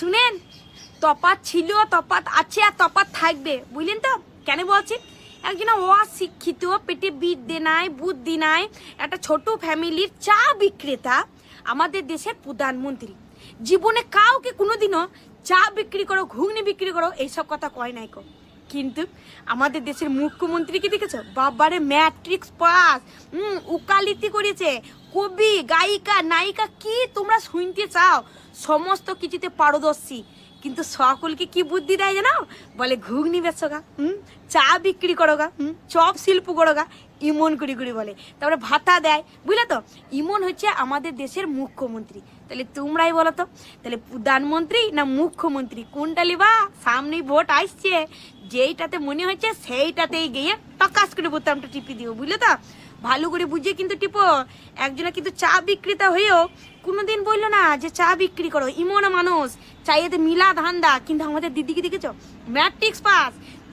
শুনেন, তফাৎ ছিল, তফাৎ আছে আর তফাৎ থাকবে, বুঝলেন তো? কেন বলছি? একজন অশিক্ষিত, পেটে বিদ্যে নাই, বুদ্ধি নাই, একটা ছোট ফ্যামিলির চা বিক্রেতা আমাদের দেশের প্রধানমন্ত্রী। জীবনে কাউকে কোনোদিনও চা বিক্রি করো, ঘুগনি বিক্রি করো এইসব কথা কয় নাই কো। কিন্তু আমাদের দেশের মুখ্যমন্ত্রীকে দেখেছো? বাবারে ম্যাট্রিক্স পাস, উকালতি করেছে, কবি, গায়িকা, নায়িকা, কি তোমরা শুনতে চাও সমস্ত কিছুতে পারদর্শী। কিন্তু সকলকে কি বুদ্ধি দেয় জানো? বলে ঘুগনি বেচো গা, চা বিক্রি করো গা, চপ শিল্প করো গা, ইমন করি করি বলে। তারপরে ভাতা দেয়, বুঝলে তো? ইমন হচ্ছে আমাদের দেশের মুখ্যমন্ত্রী। তাহলে তোমরাই বলো তো, তাহলে প্রধানমন্ত্রী না মুখ্যমন্ত্রী কোনটা লিবা? সামনেই ভোট আসছে, যেইটাতে মনে হচ্ছে সেইটাতেই গিয়ে টকাস করে বোতামটা টিপি দিও, বুঝলে তো? ভালো করে বুঝিয়ে কিন্তু টিপো। একজনে কিন্তু চা বিক্রেতা হয়েও কোনোদিন বললো না যে চা বিক্রি করো, ইমন মানুষ, চাইতে মিলা ধান্দা। কিন্তু আমাদের দিদিকে দেখেছো? ম্যাট্রিক্স পাস,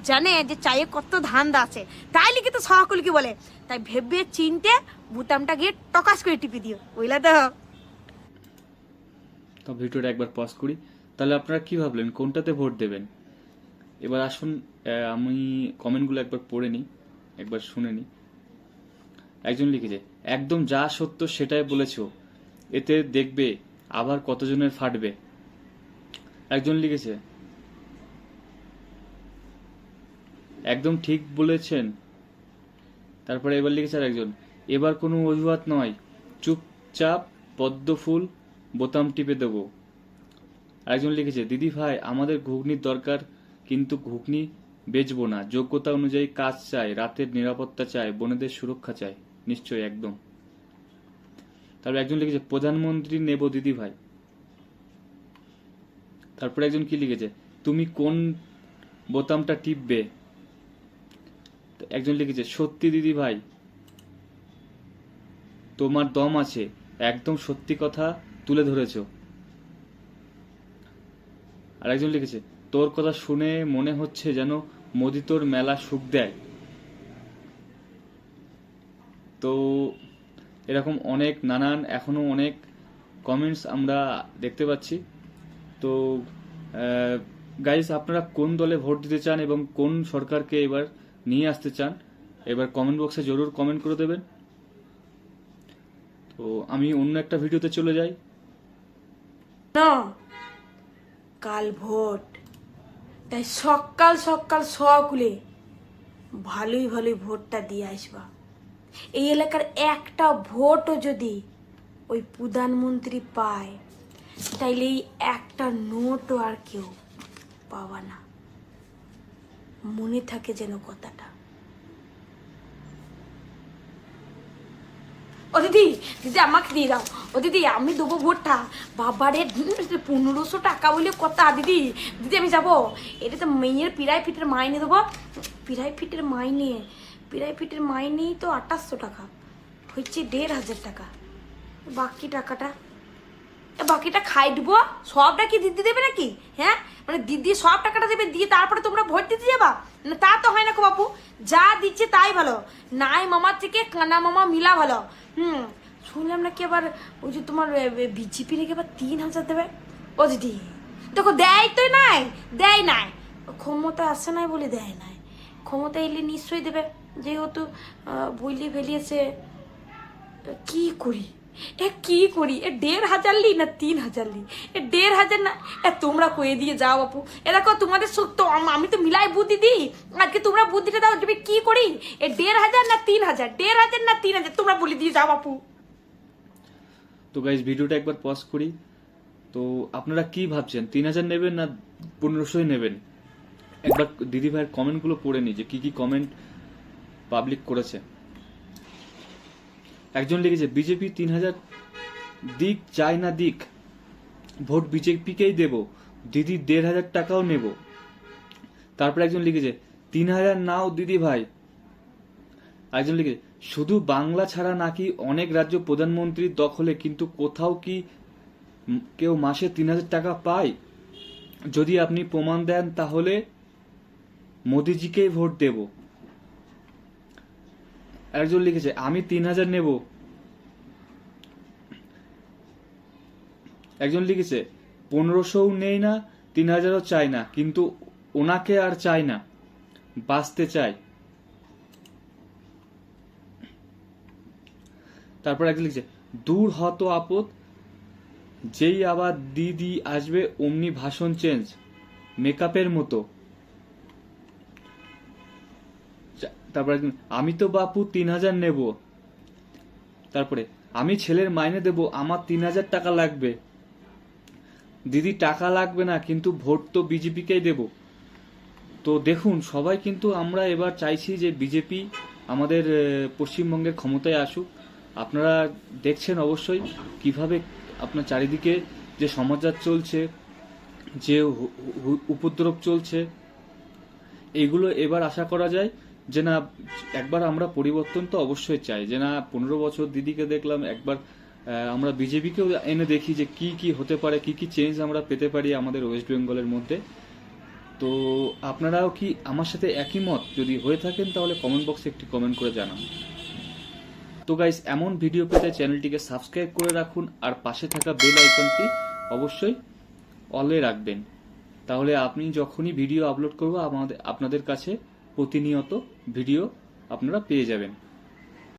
জানে যে চায়ে কত ধান্দা আছে, তাই লিখে তো সকলকে বলে। তাই ভেবে চিনতে বোতামটা গিয়ে টকাস করে টিপি দিও, বুঝলে তো? তো ভিডিওটা একবার পজ করি। তাহলে আপনারা কি ভাবলেন, কোনটাতে ভোট দেবেন? এবার আসুন আমি কমেন্টগুলো একবার পড়ে নিই, একবার শুনে নিই। একজন লিখেছে, একদম যা সত্য সেটাই বলেছো, এতে দেখবে আবার কতজনের ফাটবে। একজন লিখেছে, একদম ঠিক বলেছেন। তারপরে এবার লিখেছে আর একজন, এবার কোনো অজুহাত নয়, চুপচাপ পদ্ম ফুল বোতাম টিপে দেবো। আরেকজন লিখেছে, দিদি ভাই আমাদের ঘুগনির দরকার, কিন্তু ঘুগনি বেচবো না, যোগ্যতা অনুযায়ী কাজ চাই, রাতের নিরাপত্তা চাই, বোনেদের সুরক্ষা চাই। নিশ্চয়ই, একদম। তারপর একজন লিখেছে, প্রধানমন্ত্রী নেব দিদি ভাই। তারপরে একজন কি লিখেছে, তুমি কোন বোতামটা টিপবে? একজন লিখেছে, সত্যি দিদি ভাই তোমার দম আছে, একদম সত্যি কথা তুলে ধরেছো। আর একজন লিখেছে, তোর কথা শুনে মনে হচ্ছে যেন মোদি তোর মেলা সুখ দেয়। তো এরকম অনেক নানান এখনো অনেক কমেন্টস আমরা দেখতে পাচ্ছি। তো গাইস, আপনারা কোন দলে ভোট দিতে চান এবং কোন সরকারকে এবার নিয়ে আসতে চান, এবার কমেন্ট বক্সে জরুর কমেন্ট করে দেবেন। তো আমি অন্য একটা ভিডিওতে চলে যাই। না, কাল ভোট, তাই সকাল সকাল সকলে ভালোই ভালোই ভোটটা দিয়ে আসবা। এই এলাকার একটা ভোটও যদি ওই প্রধানমন্ত্রী পায়, তাইলে এই একটা নোটও আর কেউ পাবা না। মনে থাকে যেন কথাটা। ও দিদি, দিদি আমাকে দিয়ে দাও। ও দিদি, আমি দেবো ভোটটা। বাবারে 1500 টাকা বলে কথা। দিদি, দিদি আমি যাবো। এটা তো মেয়ের পিরাই ফিটের মাইনে দেবো। পিরাই ফিটের মাইনেই তো 2800 টাকা, হচ্ছে 1500 টাকা। বাকিটা খাই দেবো। সবটা কি দিদি দেবে নাকি? হ্যাঁ, মানে দিদি সব টাকাটা দেবে, দিয়ে তারপরে তোমরা ভোট দিতে যাবা না? তা তো হয় না গো বাপু। যা দিচ্ছে তাই ভালো, নাই মামার থেকে কানা মামা মিলা ভালো। শুনলাম নাকি আবার ওই যে তোমার বিজেপি নাকি আবার 3000 দেবে। ও দিদি দেখো, দেয় তো নাই, দেয় নাই, ক্ষমতা আসে নাই বলে দেয় নাই। ক্ষমতা এলে নিশ্চয়ই দেবে, যেহেতু বইলি ফেলিয়েছে। কি করি কি করি? 1500 লি না 3000 লি? 1500 না? তোমরা কয়ে দিয়ে যাও বাপু। দেখো তোমাদের সত্য, আমি তো মিলাই বুদ্ধি দিই, আজকে তোমরা বুদ্ধিটা দাও। তুমি কি করি? 1500 না 3000? 1500 না 3000? তোমরা বলে দিয়ে যাও বাপু। তো গাইজ, ভিডিওটা একবার পজ করি। তো আপনারা কি ভাবছেন, 3000 নেবেন না 1500 নেবেন? একবার দিদি ভাইয়ের কমেন্টগুলো পড়ে নি যে কি কি কমেন্ট পাবলিক করেছে। একজন লিখেছে, বিজেপি 3000 দিক, চাই না দিক, ভোট বিজেপিকেই দেব, দিদি 1500 টাকাও নেব। তারপর একজন লিখেছে, 3000 নাও দিদি ভাই। একজন লিখেছে, শুধু বাংলা ছাড়া নাকি অনেক রাজ্য প্রধানমন্ত্রীর দখলে, কিন্তু কোথাও কি কেউ মাসে 3000 টাকা পায়? যদি আপনি প্রমাণ দেন তাহলে মোদিজিকেই ভোট দেব। একজন লিখেছে, আমি 3000 নেব। একজন লিখেছে, 1500ও নেই না, 3000ও চাই না, কিন্তু ওনাকে আর চাই না, বাঁচতে চাই। তারপর একজন লিখছে, দূর হত আপদ, যেই আবার দিদি আসবে অমনি ভাষণ চেঞ্জ, মেকআপের মতো। তারপর একজন, আমি তো বাপু 3000 নেব। তারপরে, আমি ছেলের মাইনে দেব, আমার 3000 টাকা লাগবে। দিদি টাকা লাগবে না, কিন্তু ভোট তো বিজেপিকেই দেব। তো দেখুন সবাই কিন্তু আমরা এবার চাইছি যে বিজেপি আমাদের পশ্চিমবঙ্গের ক্ষমতায় আসুক। আপনারা দেখছেন অবশ্যই কিভাবে আপনার চারিদিকে যে সমাচার চলছে, যে উপদ্রব চলছে, এইগুলো এবার আশা করা যায় যে না, একবার আমরা পরিবর্তন তো অবশ্যই চাই, যে না 15 বছর দিদিকে দেখলাম, একবার আমরা বিজেপিকেও এনে দেখি যে কি কি হতে পারে, কি কি চেঞ্জ আমরা পেতে পারি আমাদের ওয়েস্ট বেঙ্গলের মধ্যে। তো আপনারাও কি আমার সাথে একই মত? যদি হয়ে থাকেন তাহলে কমেন্ট বক্সে একটি কমেন্ট করে জানান। তো গাইস, এমন ভিডিও পেতে চ্যানেলটিকে সাবস্ক্রাইব করে রাখুন, আর পাশে থাকা বেল আইকনটি অবশ্যই অলে রাখবেন। তাহলে আপনি যখনই ভিডিও আপলোড করব আপনাদের কাছে প্রতিনিয়ত ভিডিও আপনারা পেয়ে যাবেন।